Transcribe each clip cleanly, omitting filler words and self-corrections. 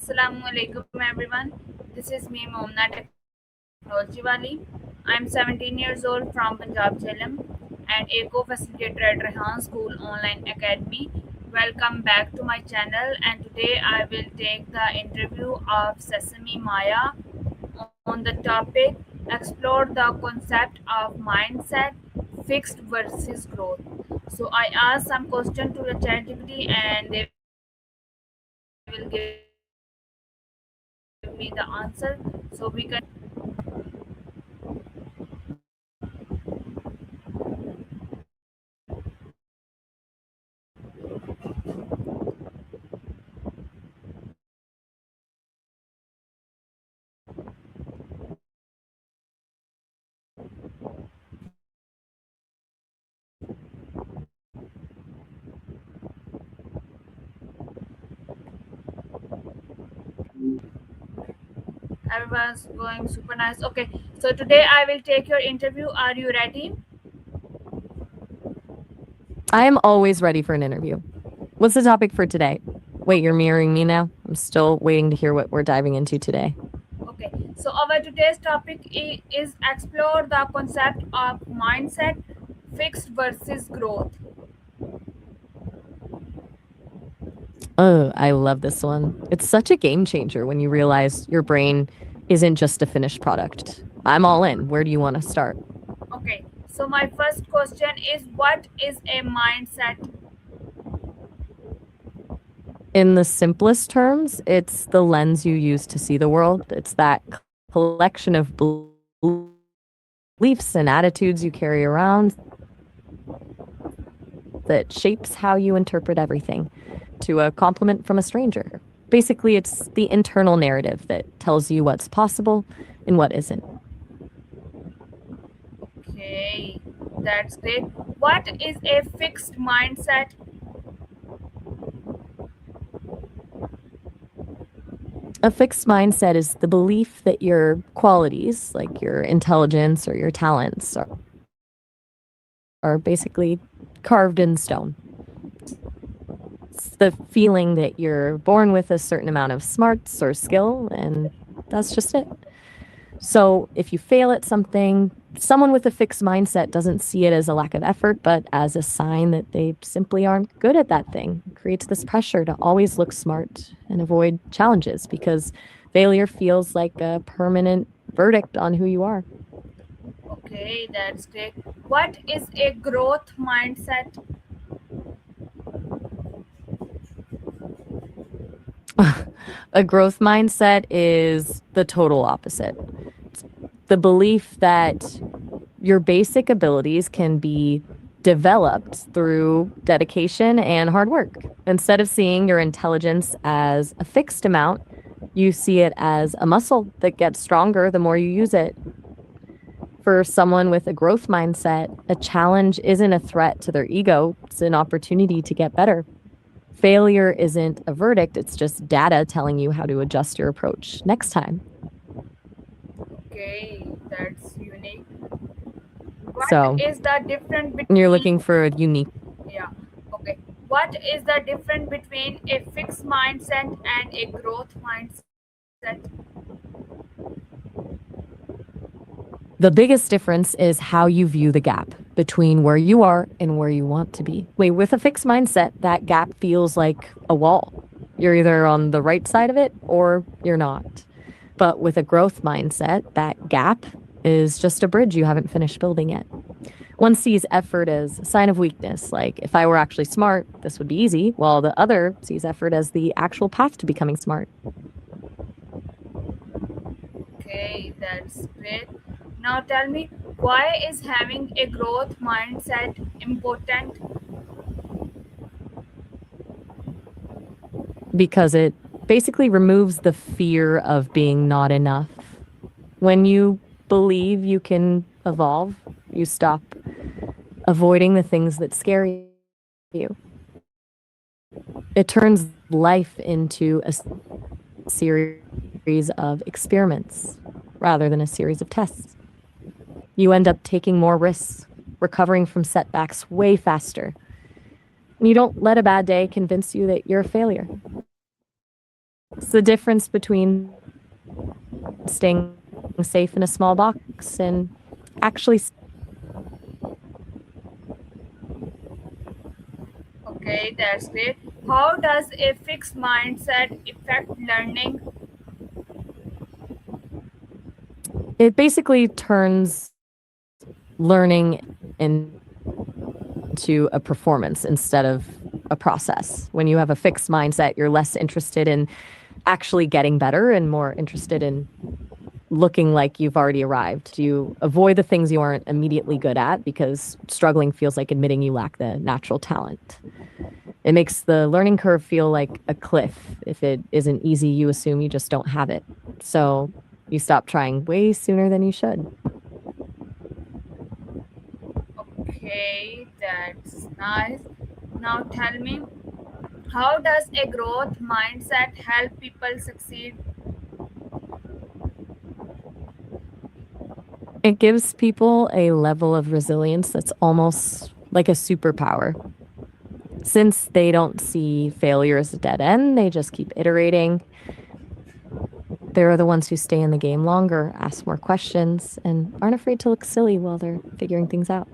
Assalamu alaikum everyone. This is me Momna Technology Wali. I'm 17 years old from Punjab Jhelum and a co-facilitator at Rehan School Online Academy. Welcome back to my channel, and today I will take the interview of Sesame Maya on the topic explore the concept of mindset fixed versus growth. So I asked some question to the ChatGPT and they will give me the answer. So we can everyone's going super nice. Okay, so today I will take your interview. Are you ready? I am always ready for an interview. What's the topic for today? Wait, you're mirroring me now? I'm still waiting to hear what we're diving into today. Okay, so our today's topic is explore the concept of mindset fixed versus growth. Oh, I love this one. It's such a game changer when you realize your brain isn't just a finished product. I'm all in. Where do you want to start? Okay, so my first question is what is a mindset? In the simplest terms, it's the lens you use to see the world. It's that collection of beliefs and attitudes you carry around that shapes how you interpret everything. To a compliment from a stranger. Basically, it's the internal narrative that tells you what's possible and what isn't. Okay, that's great. What is a fixed mindset? A fixed mindset is the belief that your qualities, like your intelligence or your talents, are basically carved in stone. It's the feeling that you're born with a certain amount of smarts or skill, and that's just it. So if you fail at something, someone with a fixed mindset doesn't see it as a lack of effort, but as a sign that they simply aren't good at that thing. It creates this pressure to always look smart and avoid challenges because failure feels like a permanent verdict on who you are. Okay, that's great. What is a growth mindset? A growth mindset is the total opposite. The belief that your basic abilities can be developed through dedication and hard work. Instead of seeing your intelligence as a fixed amount, you see it as a muscle that gets stronger the more you use it. For someone with a growth mindset, a challenge isn't a threat to their ego, it's an opportunity to get better. Failure isn't a verdict, it's just data telling you how to adjust your approach next time. Okay, that's unique. What So, is the difference you're between looking for a unique. yeah, okay. What is the difference between a fixed mindset and a growth mindset? The biggest difference is how you view the gap between where you are and where you want to be. Wait, with a fixed mindset, that gap feels like a wall. You're either on the right side of it or you're not. But with a growth mindset, that gap is just a bridge you haven't finished building yet. One sees effort as a sign of weakness, like if I were actually smart, this would be easy, while the other sees effort as the actual path to becoming smart. Okay, that's great. Now tell me, why is having a growth mindset important? Because it basically removes the fear of being not enough. When you believe you can evolve, you stop avoiding the things that scare you. It turns life into a series of experiments rather than a series of tests. You end up taking more risks, recovering from setbacks way faster. And you don't let a bad day convince you that you're a failure. It's the difference between staying safe in a small box and actually Okay, that's great. How does a fixed mindset affect learning? it basically turns learning into a performance instead of a process. When you have a fixed mindset, you're less interested in actually getting better and more interested in looking like you've already arrived. You avoid the things you aren't immediately good at because struggling feels like admitting you lack the natural talent. It makes the learning curve feel like a cliff. If it isn't easy, you assume you just don't have it. So you stop trying way sooner than you should. Okay, that's nice. Now tell me, how does a growth mindset help people succeed? It gives people a level of resilience that's almost like a superpower. Since they don't see failure as a dead end, they just keep iterating. They're the ones who stay in the game longer, ask more questions, and aren't afraid to look silly while they're figuring things out.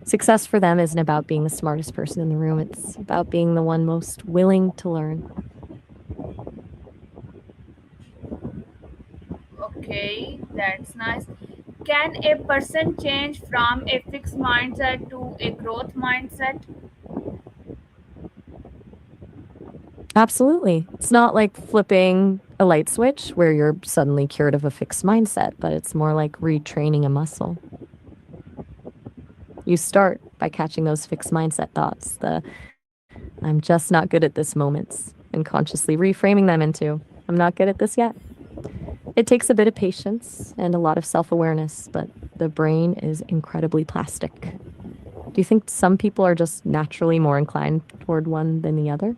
Success for them isn't about being the smartest person in the room, it's about being the one most willing to learn. Okay, that's nice. Can a person change from a fixed mindset to a growth mindset? Absolutely. It's not like flipping a light switch where you're suddenly cured of a fixed mindset, but it's more like retraining a muscle. You start by catching those fixed mindset thoughts, the I'm just not good at this moments, and consciously reframing them into I'm not good at this yet. It takes a bit of patience and a lot of self awareness, but the brain is incredibly plastic. Do you think some people are just naturally more inclined toward one than the other?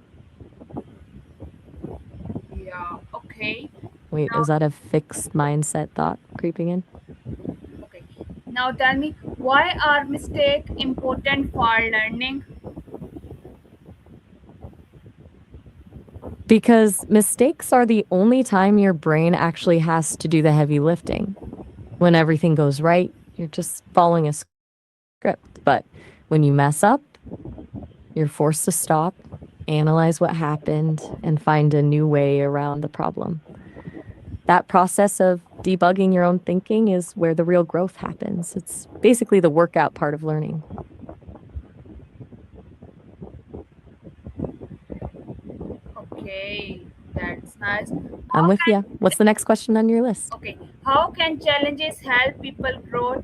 Yeah, okay. Wait, Now, is that a fixed mindset thought creeping in? okay. Now tell me, why are mistakes important for learning? Because mistakes are the only time your brain actually has to do the heavy lifting. When everything goes right, you're just following a script. But when you mess up, you're forced to stop, analyze what happened, and find a new way around the problem. That process of debugging your own thinking is where the real growth happens. It's basically the workout part of learning. Okay, that's nice. I'm How with can you. What's the next question on your list? okay? How can challenges help people grow?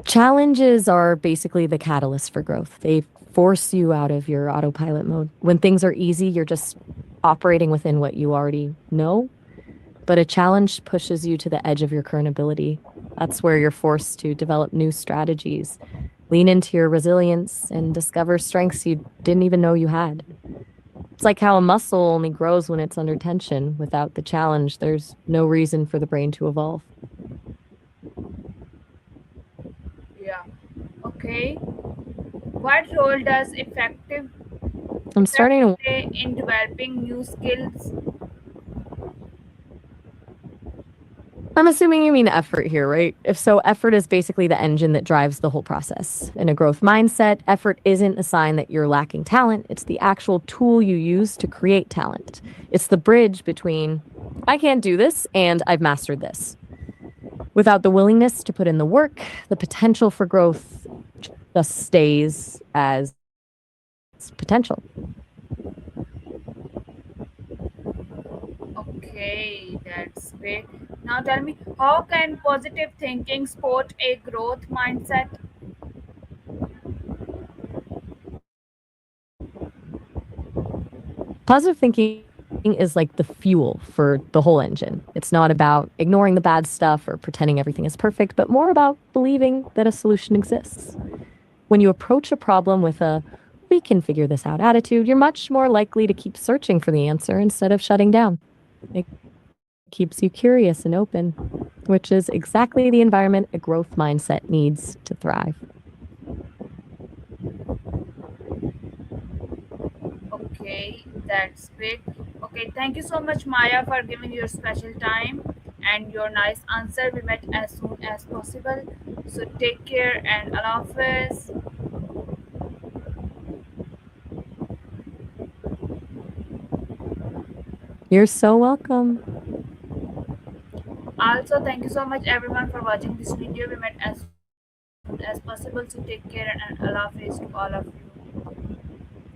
Challenges are basically the catalyst for growth. They force you out of your autopilot mode. When things are easy, you're just operating within what you already know. But a challenge pushes you to the edge of your current ability. That's where you're forced to develop new strategies, lean into your resilience, and discover strengths you didn't even know you had. It's like how a muscle only grows when it's under tension. Without the challenge, there's no reason for the brain to evolve. Yeah. Okay. What role does I'm effect starting to play in developing new skills? I'm assuming you mean effort here, right? If so, effort is basically the engine that drives the whole process. In a growth mindset, effort isn't a sign that you're lacking talent, it's the actual tool you use to create talent. It's the bridge between, I can't do this and I've mastered this. Without the willingness to put in the work, the potential for growth just stays as potential. Okay, that's great. Now tell me, how can positive thinking support a growth mindset? Positive thinking is like the fuel for the whole engine. It's not about ignoring the bad stuff or pretending everything is perfect, but more about believing that a solution exists. When you approach a problem with a we can figure this out attitude, you're much more likely to keep searching for the answer instead of shutting down. It keeps you curious and open, which is exactly the environment a growth mindset needs to thrive. Okay, that's great. Okay, thank you so much, Maya, for giving your special time and your nice answer. We met as soon as possible. So take care and Allah Hafiz. You're so welcome. Also, thank you so much, everyone, for watching this video. We met as soon as possible. So take care and Allah Hafiz to all of you.